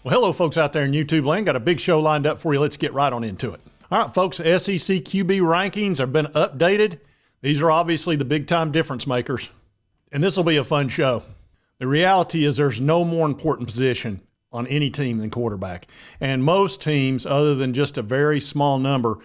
Well, hello, folks out there in YouTube land. Got a big show lined up for you. Let's get right on into it. All right, folks, SEC QB rankings have been updated. These are obviously the big-time difference makers, and this will be a fun show. The reality is there's no more important position on any team than quarterback, and most teams, other than just a very small number,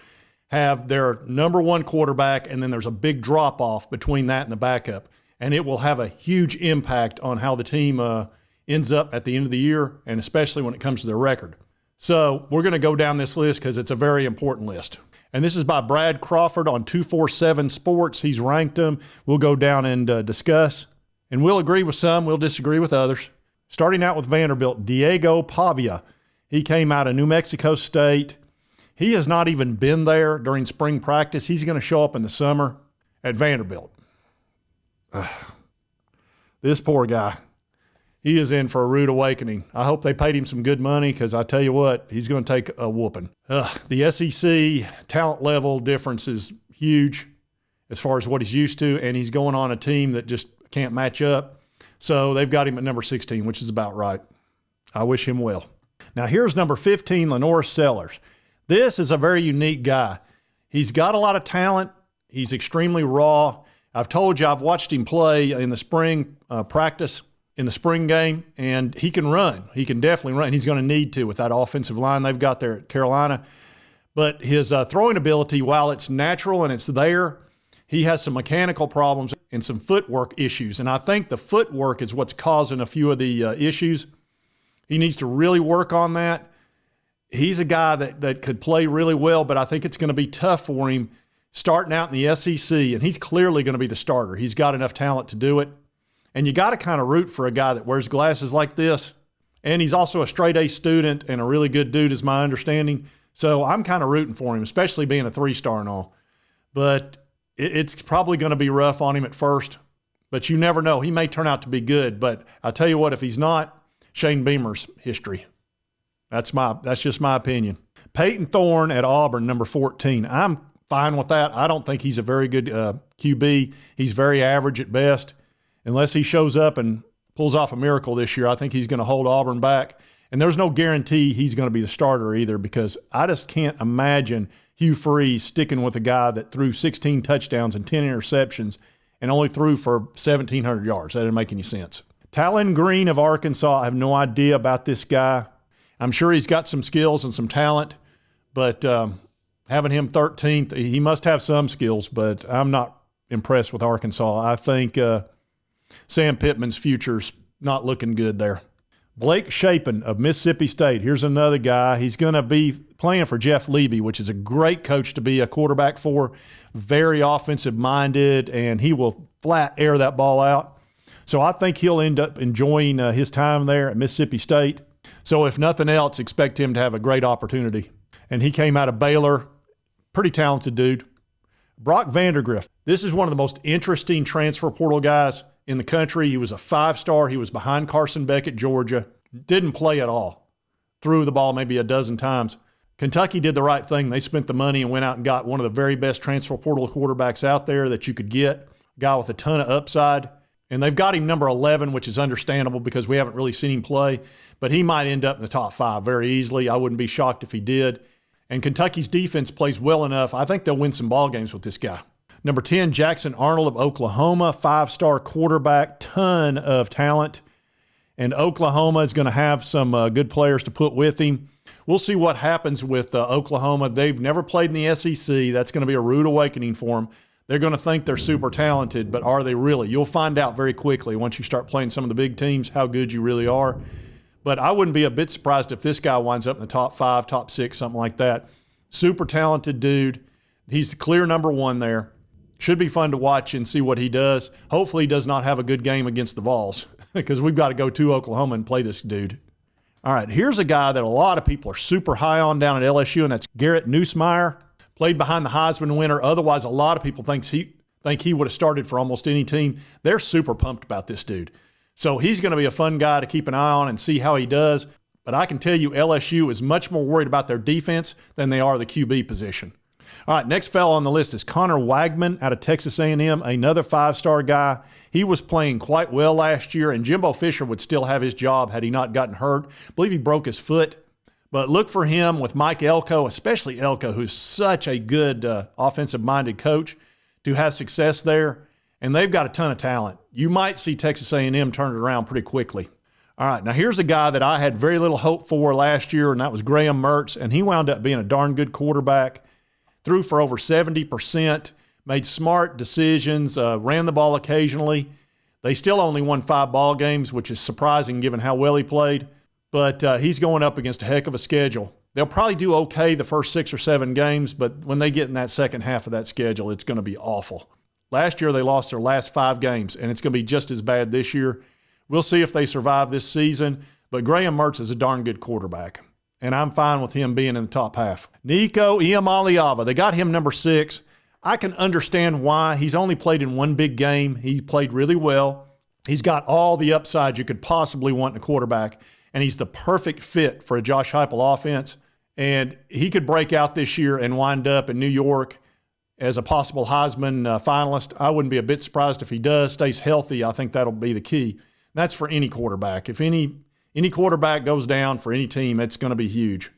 have their number one quarterback, and then there's a big drop-off between that and the backup, and it will have a huge impact on how the team ends up at the end of the year, and especially when it comes to their record. So we're going to go down this list because it's a very important list. And this is by Brad Crawford on 247 Sports. He's ranked them. We'll go down and discuss. And we'll agree with some. We'll disagree with others. Starting out with Vanderbilt, Diego Pavia. He came out of New Mexico State. He has not even been there during spring practice. He's going to show up in the summer at Vanderbilt. This poor guy. He is in for a rude awakening. I hope they paid him some good money because I tell you what, he's going to take a whooping. The SEC talent level difference is huge as far as what he's used to, and he's going on a team that just can't match up. So they've got him at number 16, which is about right. I wish him well. Now here's number 15, Lenore Sellers. This is a very unique guy. He's got a lot of talent. He's extremely raw. I've told you I've watched him play in the spring practice, in the spring game, and he can run. He can definitely run. He's going to need to with that offensive line they've got there at Carolina. But his throwing ability, while it's natural and it's there, he has some mechanical problems and some footwork issues. And I think the footwork is what's causing a few of the issues. He needs to really work on that. He's a guy that could play really well, but I think it's going to be tough for him starting out in the SEC, and he's clearly going to be the starter. He's got enough talent to do it. And you got to kind of root for a guy that wears glasses like this. And he's also a straight-A student and a really good dude is my understanding. So I'm kind of rooting for him, especially being a 3-star and all. But it's probably going to be rough on him at first. But you never know. He may turn out to be good. But I'll tell you what, if he's not, Shane Beamer's history. That's just my opinion. Peyton Thorne at Auburn, number 14. I'm fine with that. I don't think he's a very good QB. He's very average at best. Unless he shows up and pulls off a miracle this year, I think he's going to hold Auburn back. And there's no guarantee he's going to be the starter either, because I just can't imagine Hugh Freeze sticking with a guy that threw 16 touchdowns and 10 interceptions and only threw for 1,700 yards. That didn't make any sense. Talon Green of Arkansas, I have no idea about this guy. I'm sure he's got some skills and some talent, but having him 13th, he must have some skills, but I'm not impressed with Arkansas. I think Sam Pittman's future's not looking good there. Blake Shapen of Mississippi State. Here's another guy. He's going to be playing for Jeff Levy, which is a great coach to be a quarterback for. Very offensive-minded, and he will flat air that ball out. So I think he'll end up enjoying his time there at Mississippi State. So if nothing else, expect him to have a great opportunity. And he came out of Baylor. Pretty talented dude. Brock Vandergrift. This is one of the most interesting transfer portal guys in the country. He was a 5-star. He was behind Carson Beck at Georgia. Didn't play at all. Threw the ball maybe a dozen times. Kentucky did the right thing. They spent the money and went out and got one of the very best transfer portal quarterbacks out there that you could get. A guy with a ton of upside. And they've got him number 11, which is understandable because we haven't really seen him play. But he might end up in the top 5 very easily. I wouldn't be shocked if he did. And Kentucky's defense plays well enough. I think they'll win some ball games with this guy. Number 10, Jackson Arnold of Oklahoma, 5-star quarterback, ton of talent. And Oklahoma is going to have some good players to put with him. We'll see what happens with Oklahoma. They've never played in the SEC. That's going to be a rude awakening for them. They're going to think they're super talented, but are they really? You'll find out very quickly once you start playing some of the big teams how good you really are. But I wouldn't be a bit surprised if this guy winds up in the top 5, top 6, something like that. Super talented dude. He's the clear number 1 there. Should be fun to watch and see what he does. Hopefully he does not have a good game against the Vols because we've got to go to Oklahoma and play this dude. All right, here's a guy that a lot of people are super high on down at LSU, and that's Garrett Nussmeier. Played behind the Heisman winner. Otherwise, a lot of people think he would have started for almost any team. They're super pumped about this dude. So he's going to be a fun guy to keep an eye on and see how he does. But I can tell you LSU is much more worried about their defense than they are the QB position. All right, next fellow on the list is Connor Wagman out of Texas A&M, another 5-star guy. He was playing quite well last year, and Jimbo Fisher would still have his job had he not gotten hurt. I believe he broke his foot. But look for him with Mike Elko, especially Elko, who's such a good offensive-minded coach, to have success there. And they've got a ton of talent. You might see Texas A&M turn it around pretty quickly. All right, now here's a guy that I had very little hope for last year, and that was Graham Mertz, and he wound up being a darn good quarterback. Threw for over 70%, made smart decisions, ran the ball occasionally. They still only won 5 ball games, which is surprising given how well he played. But he's going up against a heck of a schedule. They'll probably do okay the first 6 or 7 games, but when they get in that second half of that schedule, it's going to be awful. Last year, they lost their last 5 games, and it's going to be just as bad this year. We'll see if they survive this season, but Graham Mertz is a darn good quarterback, and I'm fine with him being in the top half. Nico Iamaleava, they got him number 6. I can understand why. He's only played in 1 big game. He played really well. He's got all the upside you could possibly want in a quarterback, and he's the perfect fit for a Josh Heupel offense. And he could break out this year and wind up in New York as a possible Heisman finalist. I wouldn't be a bit surprised if he does, stays healthy. I think that'll be the key. That's for any quarterback. If any quarterback goes down for any team, it's going to be huge.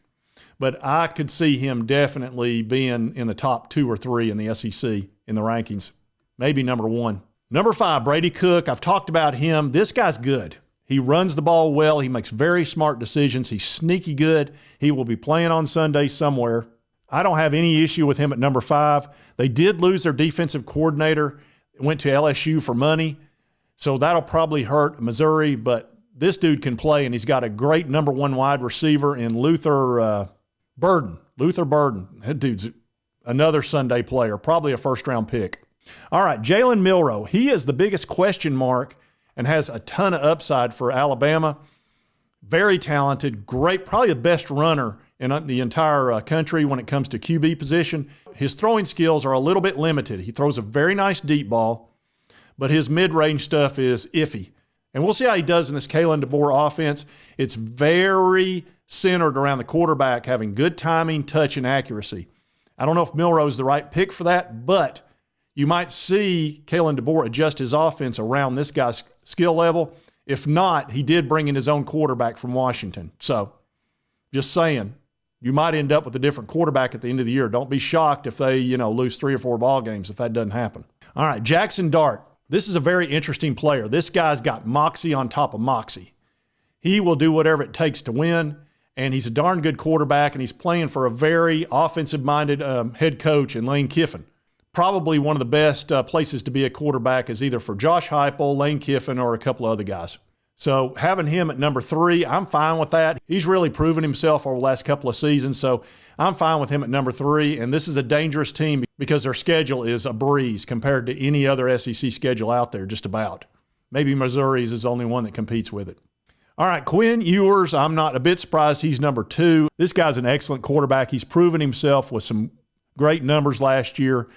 But I could see him definitely being in the top 2 or 3 in the SEC in the rankings, maybe number 1. Number 5, Brady Cook. I've talked about him. This guy's good. He runs the ball well. He makes very smart decisions. He's sneaky good. He will be playing on Sunday somewhere. I don't have any issue with him at number 5. They did lose their defensive coordinator. Went to LSU for money. So that'll probably hurt Missouri, but this dude can play, and he's got a great number 1 wide receiver in Luther Burden. Luther Burden. That dude's another Sunday player, probably a first-round pick. All right, Jalen Milroe. He is the biggest question mark and has a ton of upside for Alabama. Very talented, great, probably the best runner in the entire country when it comes to QB position. His throwing skills are a little bit limited. He throws a very nice deep ball, but his mid-range stuff is iffy. And we'll see how he does in this Kalen DeBoer offense. It's very centered around the quarterback having good timing, touch, and accuracy. I don't know if Milroe's the right pick for that, but you might see Kalen DeBoer adjust his offense around this guy's skill level. If not, he did bring in his own quarterback from Washington. So just saying, you might end up with a different quarterback at the end of the year. Don't be shocked if they, lose 3 or 4 ball games if that doesn't happen. All right, Jackson Dart. This is a very interesting player. This guy's got moxie on top of moxie. He will do whatever it takes to win, and he's a darn good quarterback, and he's playing for a very offensive-minded head coach in Lane Kiffin. Probably one of the best places to be a quarterback is either for Josh Heupel, Lane Kiffin, or a couple of other guys. So having him at number 3, I'm fine with that. He's really proven himself over the last couple of seasons, so I'm fine with him at number 3. And this is a dangerous team because their schedule is a breeze compared to any other SEC schedule out there, just about. Maybe Missouri's is the only one that competes with it. All right, Quinn Ewers, I'm not a bit surprised he's number 2. This guy's an excellent quarterback. He's proven himself with some great numbers last year.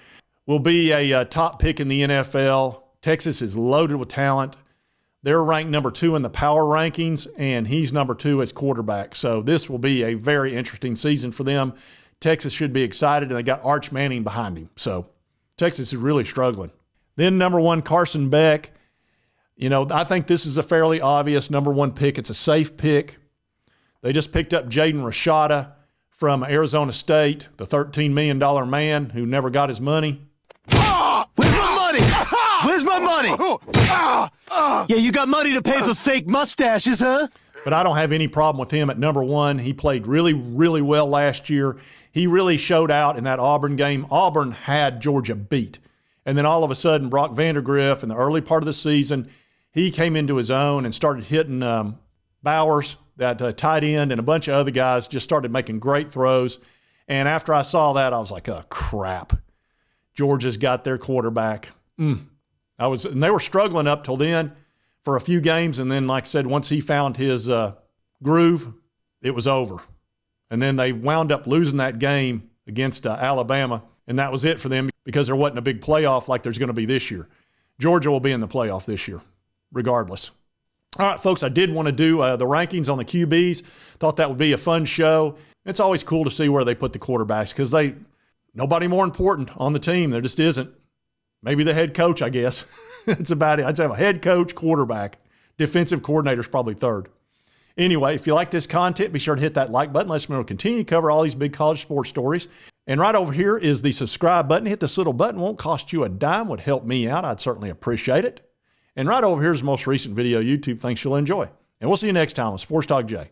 Will be a top pick in the NFL. Texas is loaded with talent. They're ranked number 2 in the power rankings, and he's number 2 as quarterback. So this will be a very interesting season for them. Texas should be excited, and they got Arch Manning behind him. So Texas is really struggling. Then number 1, Carson Beck. I think this is a fairly obvious number 1 pick. It's a safe pick. They just picked up Jaden Rashada from Arizona State, the $13 million man who never got his money. Where's my money? Where's my money? Yeah, you got money to pay for fake mustaches, huh? But I don't have any problem with him at number 1. He played really, really well last year. He really showed out in that Auburn game. Auburn had Georgia beat. And then all of a sudden, Brock Vandagriff, in the early part of the season, he came into his own and started hitting Bowers, that tight end, and a bunch of other guys just started making great throws. And after I saw that, I was like, oh, crap. Georgia's got their quarterback. And they were struggling up till then for a few games. And then, like I said, once he found his groove, it was over. And then they wound up losing that game against Alabama. And that was it for them because there wasn't a big playoff like there's going to be this year. Georgia will be in the playoff this year, regardless. All right, folks, I did want to do the rankings on the QBs. Thought that would be a fun show. It's always cool to see where they put the quarterbacks because Nobody more important on the team. There just isn't. Maybe the head coach, I guess. It's about it. I'd say a head coach, quarterback, defensive coordinator's probably third. Anyway, if you like this content, be sure to hit that like button. Let's continue to cover all these big college sports stories. And right over here is the subscribe button. Hit this little button. Won't cost you a dime. Would help me out. I'd certainly appreciate it. And right over here is the most recent video YouTube. Thanks you'll enjoy. And we'll see you next time on Sports Talk Jay.